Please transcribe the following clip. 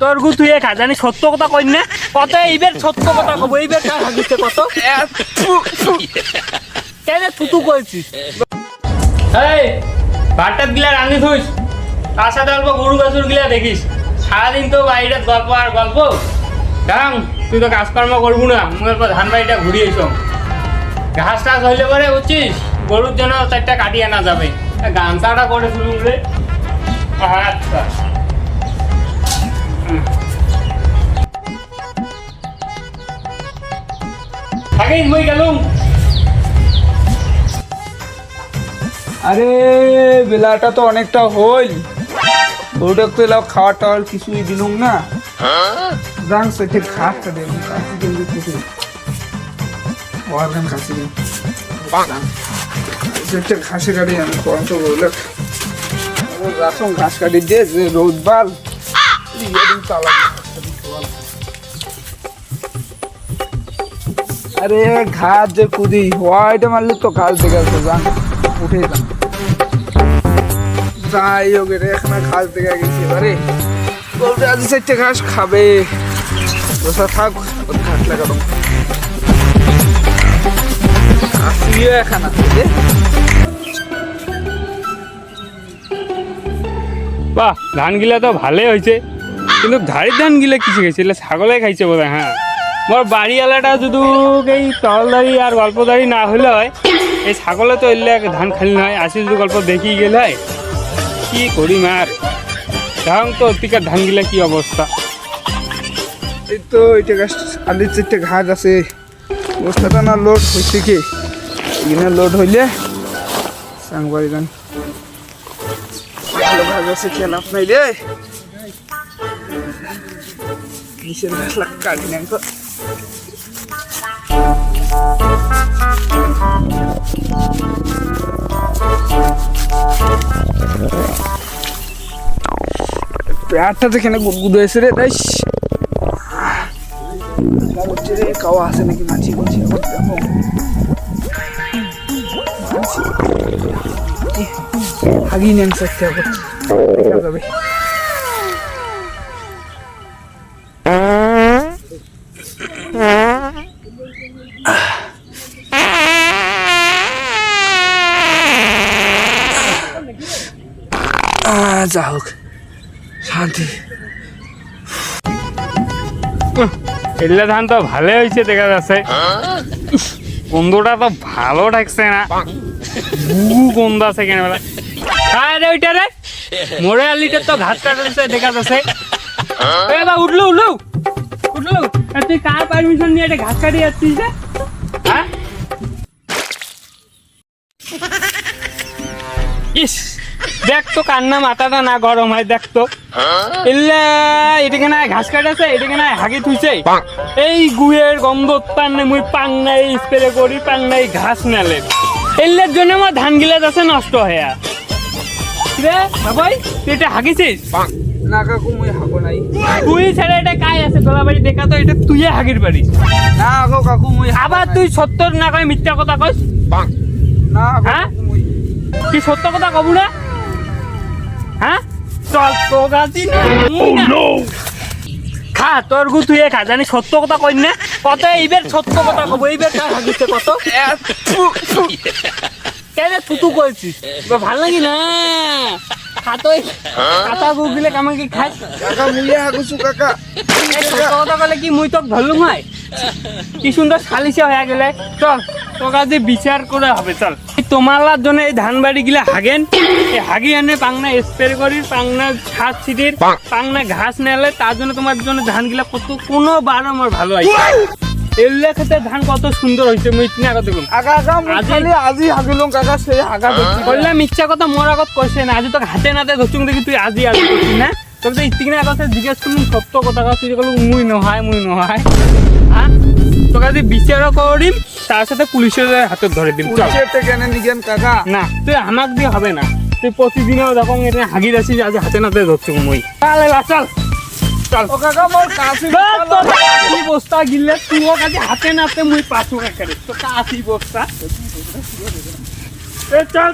তোর গু তুই খা জানি সত্য কথা কই না কত এইবার সত্য কথা কব এইবার কার হাগিছে কত কেন তুতু কইছিস এই ভাতটা গিলা রাঁধি থইস তার সাথে অল্প গরু বাছুর গিলা দেখিস সারাদিন তো বাইরে গল্প আর গল্প দাম তুই তো কাজকর্ম করবো না মুখের পর ধান বাড়িটা ঘুরিয়ে এসো ঘাস টাস হইলে পরে বুঝছিস গরুর জন্য চারটা কাটিয়ে আনা যাবে গামছাটা করে শুরু রে আচ্ছা থাকিস মই গেলুম আরে বেলাটা তো অনেকটা হইল ওটা তো এলাও খাওয়া টাওয়ার কিছুই দিলুম না রাং সেটে খাটটা দেব কাছে জলদি কিছু ওয়ারগান খাসি দিন সেটে ঘাসে কাটি আমি কোন তো বলে ও রাসন ঘাস কাটি দে যে রোদ বাল দিন চালা আরে ঘাস যে কুদি হোয়াইট মারলে তো ঘাস দেখে যান উঠে যান যাই হোক রে এখানে ঘাস দেখা গেছি এবারে বলতে আজ চারটে ঘাস খাবে বসা থাক ঘাস লাগাবো আসিও এখানে থেকে বাহ ধান গিলা তো ভালোই হয়েছে কিন্তু ধাড়ির ধান গিলা কিছু খাইছে ছাগলে খাইছে বোধ হয় হ্যাঁ মোর বাড়িওয়ালাটা যদি এই তলদারি আর গল্পদারি না হলে হয় এই ছাগলে তো এলে ধান খালি নয় আসি যদি গল্প দেখি গেলে হয় কি করি মার এখন তো অতিকার ধান গিলা কি অবস্থা এই তো এটা গাছ আলির চারটে ঘাস আছে বস্তাটা না লোড হয়েছে কি এখানে লোড হইলে সাংবারি গান ভালো ঘাস আছে খেয়ে লাভ নাই রে কিসের ঘাস লাগ কাটি না তো পেয়ারটা যেখানে গুদগুদ হয়েছে রে তাই হচ্ছে রে কাওয়া আছে নাকি মাছি করছি হাগি নেন চেষ্টা করছি দেখা যাবে যা হোক শান্তি এলে ধান তো ভালো হয়েছে দেখা যাচ্ছে গন্ধটা তো ভালো থাকছে না বহু গন্ধ আছে কেন বেলা খায় রে ওইটা রে মোরে আলিটা তো ঘাট কাটছে দেখা যাচ্ছে উঠলো উঠলো উঠলো তুই কার পারমিশন নিয়ে এটা ঘাস কাটিয়ে যাচ্ছিস রে হ্যাঁ ইস দেখ তো কান্না মাথাটা না গরম হয় দেখ তো এলে এটাকে না ঘাস কাটাছে এটাকে না হাগি থুইছে এই গুয়ের গন্ধ উৎপান্নে মুই পাংনাই স্প্রে করি পাংনাই ঘাস নালে এলের জন্য আমার ধান গিলা যাচ্ছে নষ্ট হয়ে রে বাবাই তুই এটা হাগিছিস না কাকু মুই হাগো নাই তুই ছেড়ে এটা কাই আছে তোলা বাড়ি দেখা তো এটা তুই হাগির পারিস না গো কাকু মুই আবার তুই সত্তর না কয় মিথ্যা কথা কইস না হ্যাঁ কি সত্য কথা কব না হ্যাঁ চল তো গাছি খা তোর গু তুই খা জানি সত্য কথা কই না কত এইবার সত্য কথা কব এইবার কার হাগিছে কত কেন তুতু কইছিস ভাল লাগি না খাতই কাটা গু গিলে কামে কি খাই কাকা মুই হাগুছু কাকা সত্য কথা কলে কি মুই তোক ধরলুম হয় কি সুন্দর সালিশে হয়ে গেলে চল তোকে আজ বিচার করে হবে চল তোমার জন্য এই ধান বাড়ি গিলা হাগেন এই হাগি এনে পাংনা স্প্রে করি পাংনা ছাদ ছিটির পাংনা ঘাস নেলে তার জন্য তোমার জন্য ধান গিলা কত কোনো বার আমার ভালো হয় এলে খেতে ধান কত সুন্দর হয়েছে মুই ইতনা কথা দেখুন আগা আগা মুই খালি আজি হাগিলুম কাকা সেই আগা ধরছি বললাম মিথ্যা কথা মোর আগত কইছে না আজি তোকে হাতে নাতে ধরছুম দেখি তুই আজি আজি করছিস না তোকে তো ইতিকিনা কথা জিজ্ঞেস করুন সত্য কথা তুই কলু মুই নহয় হ্যাঁ তোকে যদি বিচারও করিম তার সাথে পুলিশের হাতে ধরে দিম চল পুলিশের কেন নিগেন কাকা না তুই আমাক দিয়ে হবে না তুই প্রতিদিনও যখন এটা হাগির আসিস আজ হাতে নাতে ধরছুম মুই চল চল চল ও কাকা মোর কাছে কি বস্তা গিললে তুইও কাছে হাতে নাতে মুই পাছু একারে তো কাছি বস্তা চল